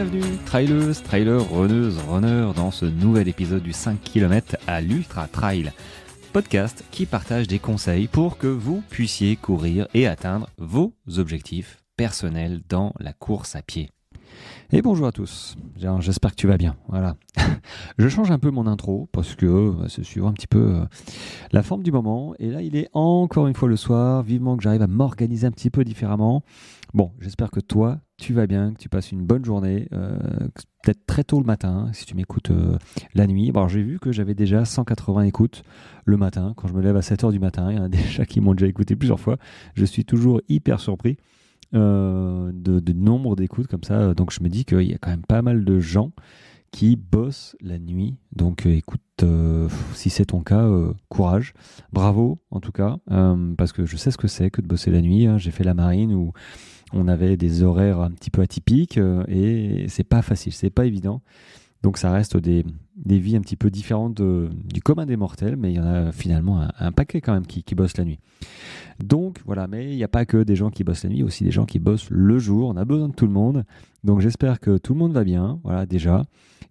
Bienvenue, traileuses, trailers, runneuses, runners, dans ce nouvel épisode du 5 km à l'Ultra Trail. Podcast qui partage des conseils pour que vous puissiez courir et atteindre vos objectifs personnels dans la course à pied. Et bonjour à tous, j'espère que tu vas bien. Voilà. Je change un peu mon intro parce que c'est suivant un petit peu la forme du moment. Et là, il est encore une fois le soir. Vivement que j'arrive à m'organiser un petit peu différemment. Bon, j'espère que toi, tu vas bien, que tu passes une bonne journée. Peut-être très tôt le matin, si tu m'écoutes la nuit. Bon, alors, j'ai vu que j'avais déjà 180 écoutes le matin. Quand je me lève à 7h du matin, il y en a déjà qui m'ont déjà écouté plusieurs fois. Je suis toujours hyper surpris. De nombre d'écoutes comme ça, donc je me dis qu'il y a quand même pas mal de gens qui bossent la nuit, donc écoute, si c'est ton cas, courage, bravo en tout cas, parce que je sais ce que c'est que de bosser la nuit, hein. J'ai fait la marine où on avait des horaires un petit peu atypiques et c'est pas facile, c'est pas évident. Donc ça reste des vies un petit peu différentes du commun des mortels, mais il y en a finalement un paquet quand même qui bossent la nuit. Donc voilà, mais il n'y a pas que des gens qui bossent la nuit, il y a aussi des gens qui bossent le jour. On a besoin de tout le monde. Donc j'espère que tout le monde va bien, voilà déjà.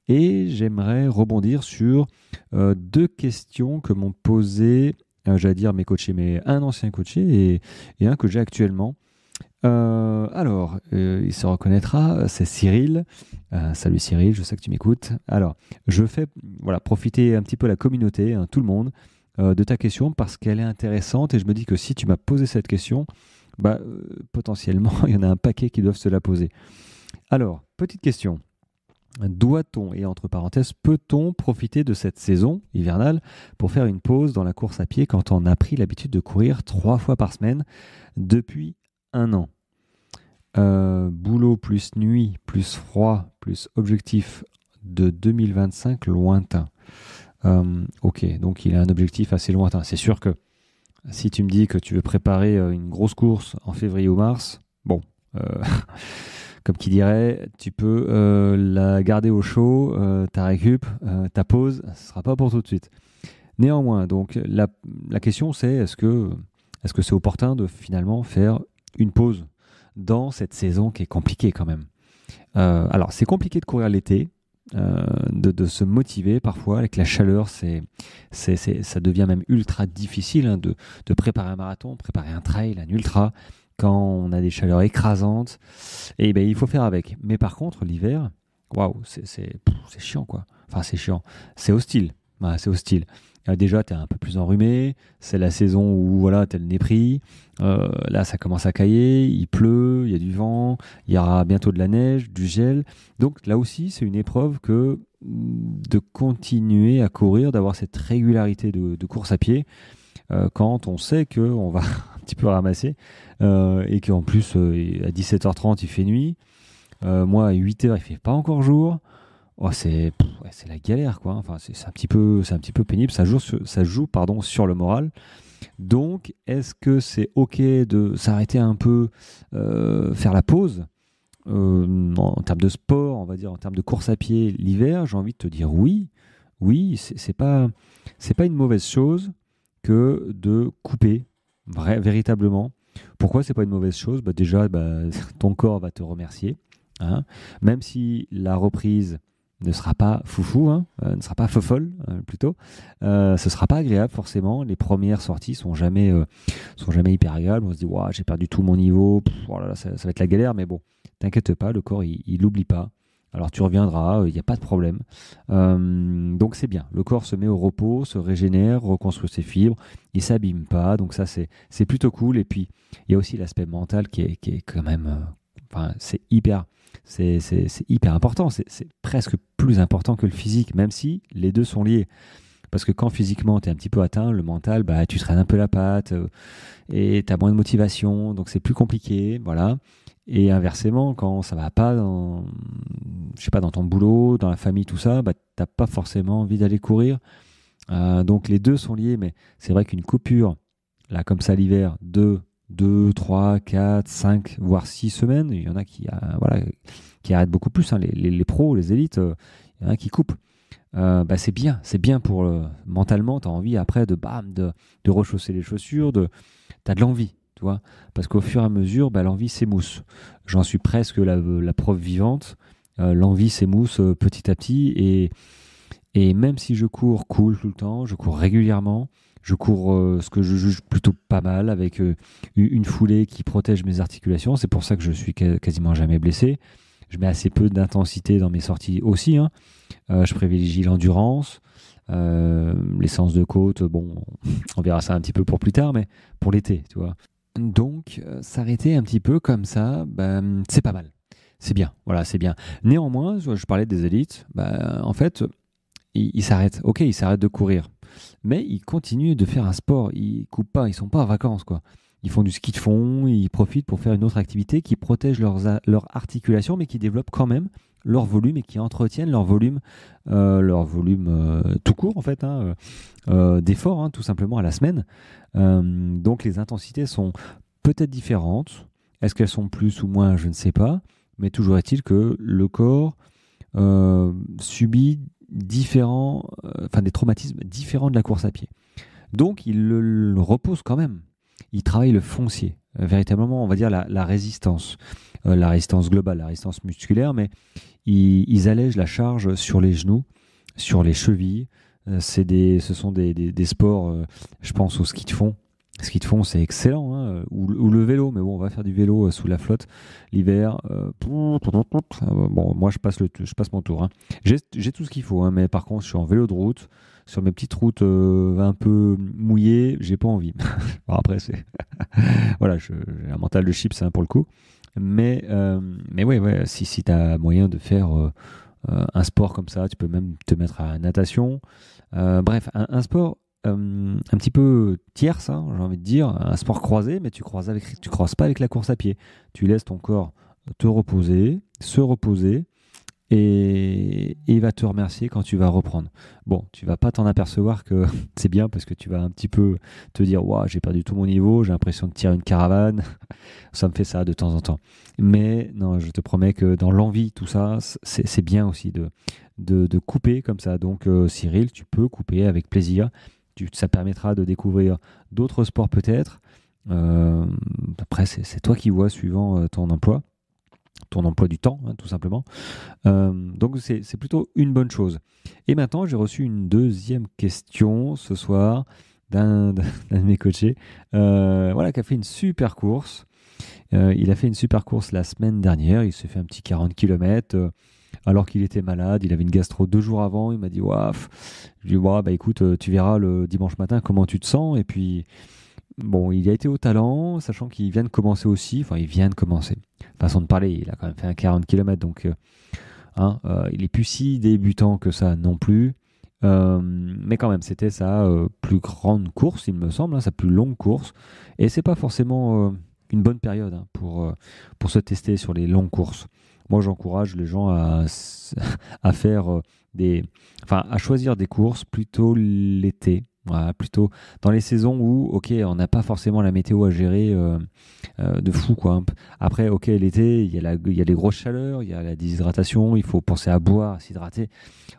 Et j'aimerais rebondir sur deux questions que m'ont posées, j'allais dire mes coachés, mais un ancien coaché et un que j'ai actuellement. Alors, il se reconnaîtra, c'est Cyril. Salut Cyril, je sais que tu m'écoutes. Alors, je fais profiter un petit peu la communauté, hein, tout le monde, de ta question parce qu'elle est intéressante et je me dis que si tu m'as posé cette question, potentiellement, il y en a un paquet qui doivent se la poser. Alors, petite question. Doit-on, et entre parenthèses, peut-on profiter de cette saison hivernale pour faire une pause dans la course à pied quand on a pris l'habitude de courir 3 fois par semaine depuis 1 an? Boulot plus nuit plus froid plus objectif de 2025 lointain. Ok, donc il a un objectif assez lointain. C'est sûr que si tu me dis que tu veux préparer une grosse course en février ou mars, bon, comme qui dirait, tu peux la garder au chaud, ta récup, ta pause, ce ne sera pas pour tout de suite. Néanmoins, donc la question c'est est-ce que c'est opportun de finalement faire une pause dans cette saison qui est compliquée quand même. Alors, c'est compliqué de courir l'été, de se motiver parfois avec la chaleur. Ça devient même ultra difficile hein, de préparer un marathon, préparer un trail, un ultra, quand on a des chaleurs écrasantes. Et il faut faire avec. Mais par contre, l'hiver, waouh, c'est chiant quoi. Enfin, c'est chiant. C'est hostile. Ouais, c'est hostile. Déjà, tu es un peu plus enrhumé, c'est la saison où voilà, tu as le nez pris, là ça commence à cailler, il pleut, il y a du vent, il y aura bientôt de la neige, du gel. Donc là aussi, c'est une épreuve que de continuer à courir, d'avoir cette régularité de course à pied, quand on sait qu'on va un petit peu ramasser, et qu'en plus, à 17h30, il fait nuit, moi à 8h, il fait pas encore jour. Oh, c'est la galère quoi. Enfin, c'est un petit peu pénible. Ça joue sur le moral. Donc, est-ce que c'est ok de s'arrêter un peu, faire la pause en termes de sport, on va dire, en termes de course à pied l'hiver? J'ai envie de te dire oui. Oui, c'est pas une mauvaise chose que de couper véritablement. Pourquoi c'est pas une mauvaise chose? Déjà, ton corps va te remercier. Hein, même si la reprise ne sera pas foufou, hein, ne sera pas fofolle plutôt. Ce sera pas agréable forcément. Les premières sorties sont jamais hyper agréables. On se dit waouh, j'ai perdu tout mon niveau. Oh là là, ça va être la galère. Mais bon, t'inquiète pas, le corps il l'oublie pas. Alors tu reviendras, il n'y a pas de problème. Donc c'est bien. Le corps se met au repos, se régénère, reconstruit ses fibres. Il s'abîme pas. Donc ça c'est plutôt cool. Et puis il y a aussi l'aspect mental qui est quand même. C'est hyper important, c'est presque plus important que le physique, même si les deux sont liés. Parce que quand physiquement tu es un petit peu atteint, le mental, tu traînes un peu la patte et tu as moins de motivation, donc c'est plus compliqué, voilà. Et inversement, quand ça va pas dans ton boulot, dans la famille, tout ça, t'as pas forcément envie d'aller courir. Donc les deux sont liés, mais c'est vrai qu'une coupure, là comme ça l'hiver, 2, 3, 4, 5, voire 6 semaines. Il y en a qui arrêtent beaucoup plus. Hein. Les pros, les élites, il y en a qui coupent. C'est bien pour mentalement. Tu as envie après de rechausser les chaussures. Tu as de l'envie, tu vois. Parce qu'au fur et à mesure, l'envie s'émousse. J'en suis presque la preuve vivante. L'envie s'émousse petit à petit et même si je cours cool tout le temps, je cours régulièrement, je cours ce que je juge plutôt pas mal avec une foulée qui protège mes articulations. C'est pour ça que je suis quasiment jamais blessé. Je mets assez peu d'intensité dans mes sorties aussi, hein. Je privilégie l'endurance. Les séances de côte, bon, on verra ça un petit peu pour plus tard, mais pour l'été, tu vois. Donc, s'arrêter un petit peu comme ça, ben, c'est pas mal. C'est bien, voilà, c'est bien. Néanmoins, je parlais des élites, ben, en fait, ils s'arrêtent. Ok, ils s'arrêtent de courir, mais ils continuent de faire un sport. Ils coupent pas, ils sont pas en vacances, quoi. Ils font du ski de fond, ils profitent pour faire une autre activité qui protège leurs articulations, mais qui développe quand même leur volume et qui entretiennent leur volume tout court en fait, hein, d'effort, hein, tout simplement à la semaine. Donc les intensités sont peut-être différentes. Est-ce qu'elles sont plus ou moins? Je ne sais pas. Mais toujours est-il que le corps subit des traumatismes différents de la course à pied. Donc il le repose quand même. Il travaille le foncier, véritablement, on va dire la résistance globale, la résistance musculaire, mais ils allègent la charge sur les genoux, sur les chevilles. Ce sont des sports, je pense au ski de fond. Ski de fond, c'est excellent, hein, ou le vélo, mais bon, on va faire du vélo sous la flotte l'hiver. Bon, moi, je passe mon tour, hein. J'ai tout ce qu'il faut, hein, mais par contre, je suis en vélo de route, sur mes petites routes un peu mouillées, j'ai pas envie. Bon, après, c'est voilà, j'ai un mental de chips, hein, pour le coup. Mais ouais, si tu as moyen de faire un sport comme ça, tu peux même te mettre à la natation. Bref, un sport un petit peu tierce, hein, j'ai envie de dire, un sport croisé, mais tu croises pas avec la course à pied. Tu laisses ton corps te reposer, se reposer, et il va te remercier quand tu vas reprendre. Bon, tu vas pas t'en apercevoir que c'est bien parce que tu vas un petit peu te dire, waouh, j'ai perdu tout mon niveau, j'ai l'impression de tirer une caravane. Ça me fait ça de temps en temps. Mais non, je te promets que dans l'envie, tout ça, c'est bien aussi de couper comme ça. Donc, Cyril, tu peux couper avec plaisir. Ça permettra de découvrir d'autres sports peut-être. Après, c'est toi qui vois suivant ton emploi du temps, hein, tout simplement. Donc c'est plutôt une bonne chose. Et maintenant, j'ai reçu une deuxième question ce soir d'un de mes coachés, voilà, qui a fait une super course. Il a fait une super course la semaine dernière. Il s'est fait un petit 40 km. Alors qu'il était malade, il avait une gastro 2 jours avant, il m'a dit waf. Je lui ai dit, bah écoute, tu verras le dimanche matin comment tu te sens. Et puis, bon, il a été au talent, sachant qu'il vient de commencer aussi. Enfin, il vient de commencer. Façon de parler, il a quand même fait un 40 km, donc il est plus si débutant que ça non plus. Mais quand même, c'était sa plus grande course, il me semble, hein, sa plus longue course. Et c'est pas forcément une bonne période, hein, pour se tester sur les longues courses. Moi, j'encourage les gens à faire à choisir des courses plutôt l'été. Voilà, plutôt dans les saisons où, ok, on n'a pas forcément la météo à gérer de fou, quoi. Après, ok, l'été, il y a les grosses chaleurs, il y a la déshydratation, il faut penser à boire, à s'hydrater.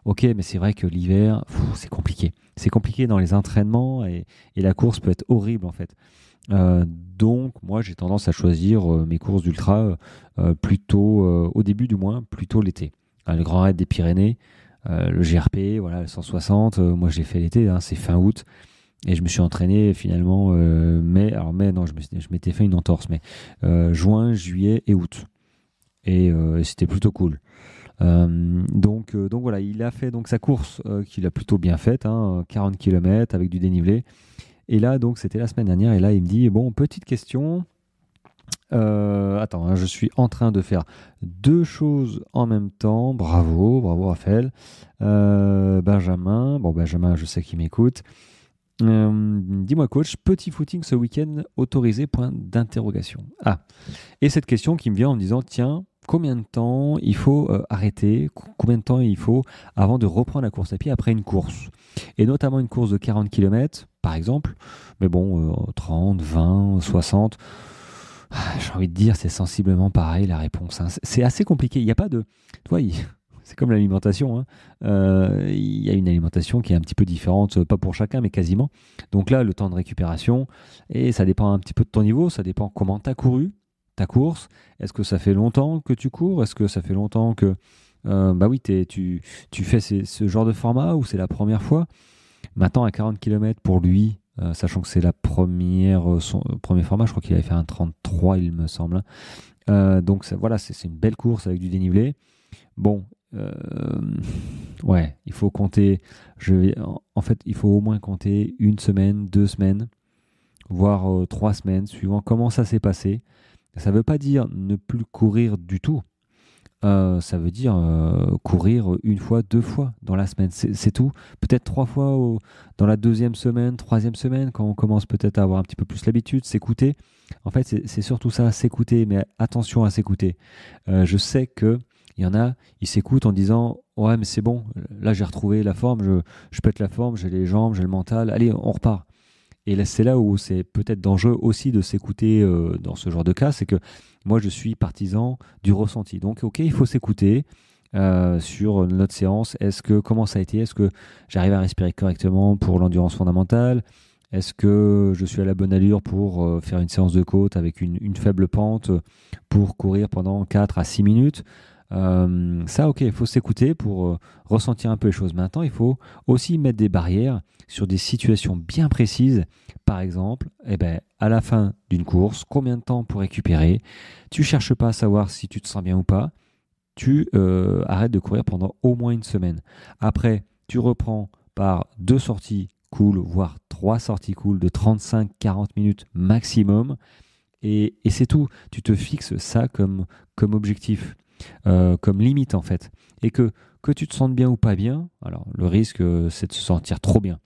Ok, mais c'est vrai que l'hiver, c'est compliqué. C'est compliqué dans les entraînements et la course peut être horrible, en fait. Donc, moi, j'ai tendance à choisir mes courses d'ultra plutôt, au début du moins, plutôt l'été. Le Grand Raid des Pyrénées, le GRP, voilà, le 160, moi je l'ai fait l'été, hein, c'est fin août, et je me suis entraîné finalement mai, non, je m'étais fait une entorse, mais juin, juillet et août. Et c'était plutôt cool. Donc voilà, il a fait donc sa course qu'il a plutôt bien faite, hein, 40 km avec du dénivelé. Et là, donc, c'était la semaine dernière. Et là, il me dit, bon, petite question. Attends, hein, je suis en train de faire 2 choses en même temps. Bravo, bravo Raphaël. Benjamin, je sais qu'il m'écoute. Dis-moi coach, petit footing ce week-end autorisé, point d'interrogation. Ah, et cette question qui me vient en me disant, tiens, combien de temps il faut arrêter, combien de temps il faut avant de reprendre la course à pied après une course, et notamment une course de 40 km par exemple, mais bon, 30, 20, 60, j'ai envie de dire c'est sensiblement pareil la réponse, hein. C'est assez compliqué, il n'y a pas de... Tu vois, c'est comme l'alimentation, hein. Il y a une alimentation qui est un petit peu différente, pas pour chacun, mais quasiment. Donc là, le temps de récupération, et ça dépend un petit peu de ton niveau, ça dépend comment tu as couru ta course. Est-ce que ça fait longtemps que tu cours? Est-ce que ça fait longtemps que bah oui, tu fais ce genre de format ou c'est la première fois. Maintenant, à 40 km pour lui, sachant que c'est son premier format, je crois qu'il avait fait un 33, il me semble. Donc voilà, c'est une belle course avec du dénivelé. Bon, euh, ouais, il faut compter. En fait, il faut au moins compter une semaine, 2 semaines, voire 3 semaines, suivant comment ça s'est passé. Ça ne veut pas dire ne plus courir du tout. Ça veut dire courir une fois, 2 fois dans la semaine. C'est tout. Peut-être 3 fois dans la deuxième semaine, troisième semaine, quand on commence peut-être à avoir un petit peu plus l'habitude, s'écouter. En fait, c'est surtout ça, s'écouter, mais attention à s'écouter. Je sais que il y en a, ils s'écoutent en disant ouais, mais c'est bon, là j'ai retrouvé la forme, je pète la forme, j'ai les jambes, j'ai le mental, allez, on repart. Et là, c'est là où c'est peut-être dangereux aussi de s'écouter dans ce genre de cas, c'est que moi, je suis partisan du ressenti. Donc, ok, il faut s'écouter sur notre séance. Comment ça a été? Est-ce que j'arrive à respirer correctement pour l'endurance fondamentale? Est-ce que je suis à la bonne allure pour faire une séance de côte avec une faible pente pour courir pendant 4 à 6 minutes? Ça, ok, il faut s'écouter pour ressentir un peu les choses. Maintenant, il faut aussi mettre des barrières sur des situations bien précises. Par exemple, à la fin d'une course, combien de temps pour récupérer? Tu cherches pas à savoir si tu te sens bien ou pas. Tu arrêtes de courir pendant au moins une semaine. Après, tu reprends par 2 sorties cool, voire 3 sorties cool de 35-40 minutes maximum. Et c'est tout. Tu te fixes ça comme objectif. Comme limite en fait. Et que tu te sentes bien ou pas bien, alors le risque c'est de se sentir trop bien.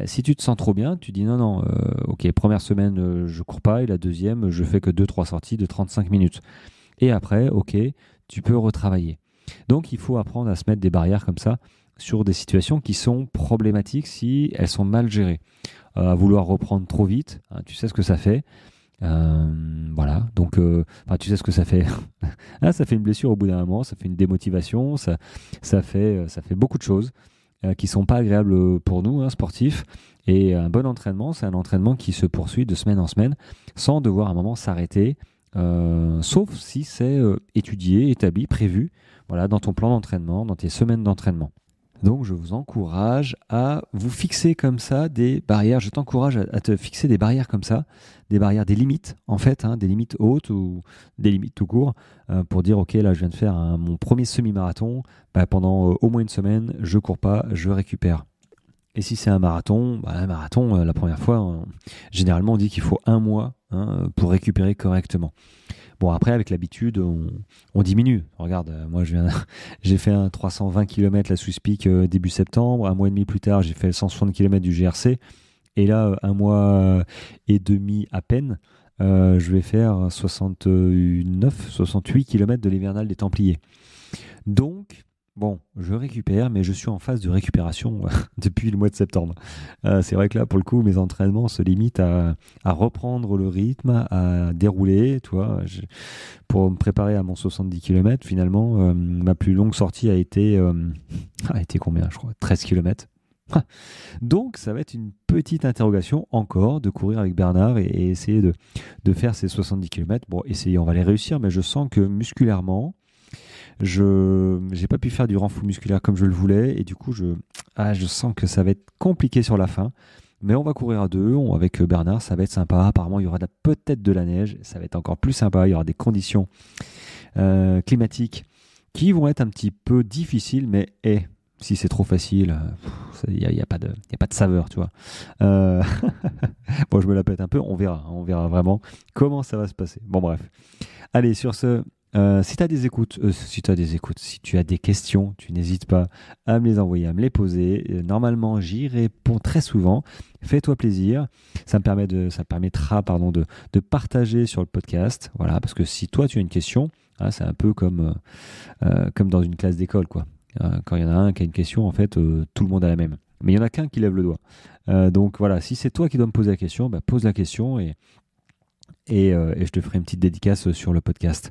Si tu te sens trop bien, tu dis non, ok, première semaine je cours pas et la deuxième je fais que 2-3 sorties de 35 minutes. Et après, ok, tu peux retravailler. Donc il faut apprendre à se mettre des barrières comme ça sur des situations qui sont problématiques si elles sont mal gérées. À vouloir reprendre trop vite, hein, tu sais ce que ça fait. Voilà, donc tu sais ce que ça fait. Ah, ça fait une blessure au bout d'un moment, ça fait une démotivation, ça fait beaucoup de choses qui sont pas agréables pour nous, hein, sportifs. Et un bon entraînement, c'est un entraînement qui se poursuit de semaine en semaine sans devoir à un moment s'arrêter, sauf si c'est étudié, établi, prévu, voilà, dans ton plan d'entraînement, dans tes semaines d'entraînement. Donc, je vous encourage à vous fixer comme ça des barrières. Je t'encourage à te fixer des barrières comme ça, des barrières, des limites, en fait, hein, des limites hautes ou des limites tout court, pour dire, OK, là, je viens de faire mon premier semi-marathon. Pendant au moins une semaine, je cours pas, je récupère. Et si c'est un marathon, la première fois, généralement, on dit qu'il faut 1 mois, hein, pour récupérer correctement. Bon, après, avec l'habitude, on diminue. Regarde, moi, j'ai fait un 320 km la Swiss Peak début septembre. Un mois et demi plus tard, j'ai fait le 160 km du GRC. Et là, 1 mois et demi à peine, je vais faire 68 km de l'hivernal des Templiers. Donc, bon, je récupère, mais je suis en phase de récupération depuis le mois de septembre. C'est vrai que là, pour le coup, mes entraînements se limitent à reprendre le rythme, à dérouler. Tu vois, pour me préparer à mon 70 km, finalement, ma plus longue sortie a été combien, je crois, 13 km. Donc, ça va être une petite interrogation encore de courir avec Bernard et essayer de faire ces 70 km. Bon, essayer, on va les réussir, mais je sens que musculairement, je n'ai pas pu faire du renfort musculaire comme je le voulais et du coup je sens que ça va être compliqué sur la fin, mais on va courir à deux avec Bernard, ça va être sympa. Apparemment il y aura peut-être de la neige, ça va être encore plus sympa, il y aura des conditions climatiques qui vont être un petit peu difficiles, mais si c'est trop facile, il n'y a pas de saveur, tu vois. Bon, je me la pète un peu, on verra vraiment comment ça va se passer. Bon, bref. Allez, sur ce, si tu as des écoutes, si tu as des questions, tu n'hésites pas à me les envoyer, à me les poser. Normalement, j'y réponds très souvent. Fais-toi plaisir. Ça permettra de partager sur le podcast. Voilà, parce que si toi, tu as une question, hein, c'est un peu comme dans une classe d'école, quoi. Quand il y en a un qui a une question, en fait, tout le monde a la même. Mais il n'y en a qu'un qui lève le doigt. Donc voilà, si c'est toi qui dois me poser la question, pose la question et je te ferai une petite dédicace sur le podcast.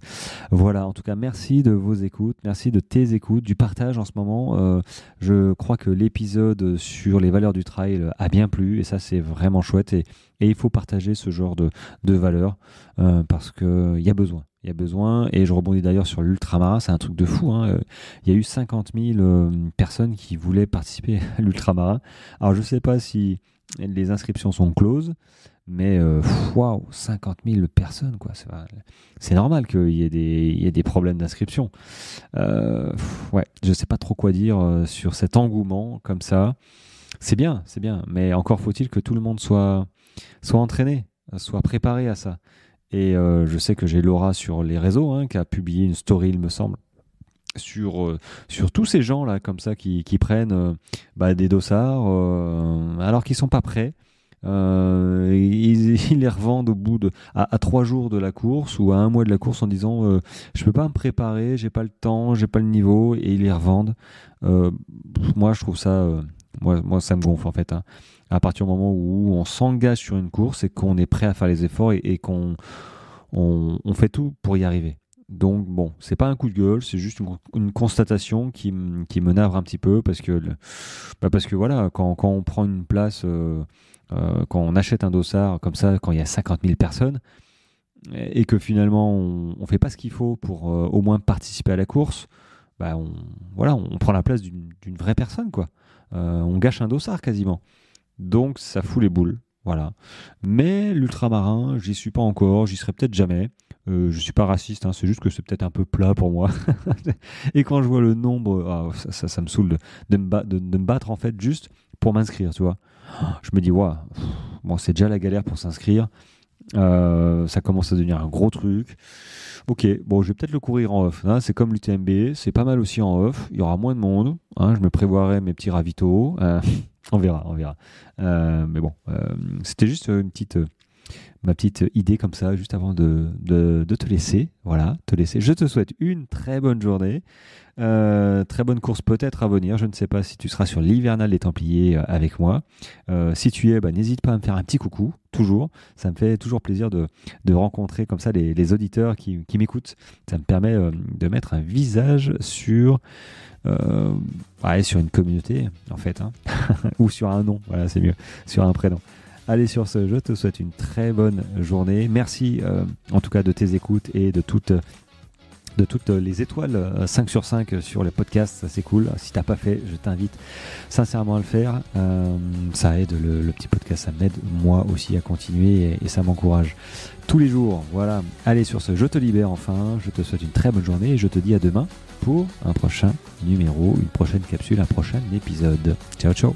Voilà, en tout cas, merci de vos écoutes, merci de tes écoutes, du partage en ce moment. Je crois que l'épisode sur les valeurs du trail a bien plu et ça, c'est vraiment chouette. Et il faut partager ce genre de valeurs parce qu'il y a besoin. Il y a besoin, et je rebondis d'ailleurs sur l'ultramarin, c'est un truc de fou, hein. Il y a eu 50 000 personnes qui voulaient participer à l'ultramarin. Alors je ne sais pas si les inscriptions sont closes, mais waouh, 50 000 personnes, quoi. C'est normal qu'il y ait des problèmes d'inscription. Ouais, je ne sais pas trop quoi dire sur cet engouement comme ça. C'est bien, mais encore faut-il que tout le monde soit entraîné, soit préparé à ça. Et je sais que j'ai Laura sur les réseaux, hein, qui a publié une story, il me semble, sur tous ces gens-là, comme ça, qui prennent des dossards alors qu'ils sont pas prêts. Ils les revendent au bout à 3 jours de la course ou à 1 mois de la course en disant je peux pas me préparer, j'ai pas le temps, j'ai pas le niveau, et ils les revendent. Moi, je trouve ça, moi, ça me gonfle en fait, hein. À partir du moment où on s'engage sur une course et qu'on est prêt à faire les efforts et qu'on fait tout pour y arriver. Donc bon, c'est pas un coup de gueule, c'est juste une constatation qui me navre un petit peu parce que voilà, quand on prend une place, quand on achète un dossard comme ça, quand il y a 50 000 personnes et que finalement on fait pas ce qu'il faut pour au moins participer à la course, on prend la place d'une vraie personne, quoi. On gâche un dossard quasiment. Donc ça fout les boules, voilà. Mais l'ultramarin, j'y suis pas encore, j'y serai peut-être jamais. Je suis pas raciste, hein, c'est juste que c'est peut-être un peu plat pour moi. Et quand je vois le nombre, ça me saoule de me battre en fait juste pour m'inscrire, tu vois. Je me dis, bon, c'est déjà la galère pour s'inscrire. Ça commence à devenir un gros truc. Ok, bon, je vais peut-être le courir en off, hein. C'est comme l'UTMB, c'est pas mal aussi en off. Il y aura moins de monde, hein. Je me prévoirai mes petits ravitaux. On verra. Mais bon, c'était juste ma petite idée comme ça, juste avant de te laisser. Voilà, te laisser. Je te souhaite une très bonne journée. Très bonne course peut-être à venir. Je ne sais pas si tu seras sur l'hivernal des Templiers avec moi. Si tu y es, n'hésite pas à me faire un petit coucou, toujours. Ça me fait toujours plaisir de rencontrer comme ça les auditeurs qui m'écoutent. Ça me permet de mettre un visage sur une communauté, en fait, hein. Ou sur un nom, voilà, c'est mieux, sur un prénom. Allez, sur ce, je te souhaite une très bonne journée. Merci en tout cas de tes écoutes et de toutes les étoiles 5 sur 5 sur les podcasts, ça c'est cool. Si t'as pas fait, je t'invite sincèrement à le faire. Ça aide le petit podcast, ça m'aide moi aussi à continuer et ça m'encourage tous les jours. Voilà, allez, sur ce, je te libère enfin, je te souhaite une très bonne journée et je te dis à demain pour un prochain numéro, une prochaine capsule, un prochain épisode. Ciao ciao.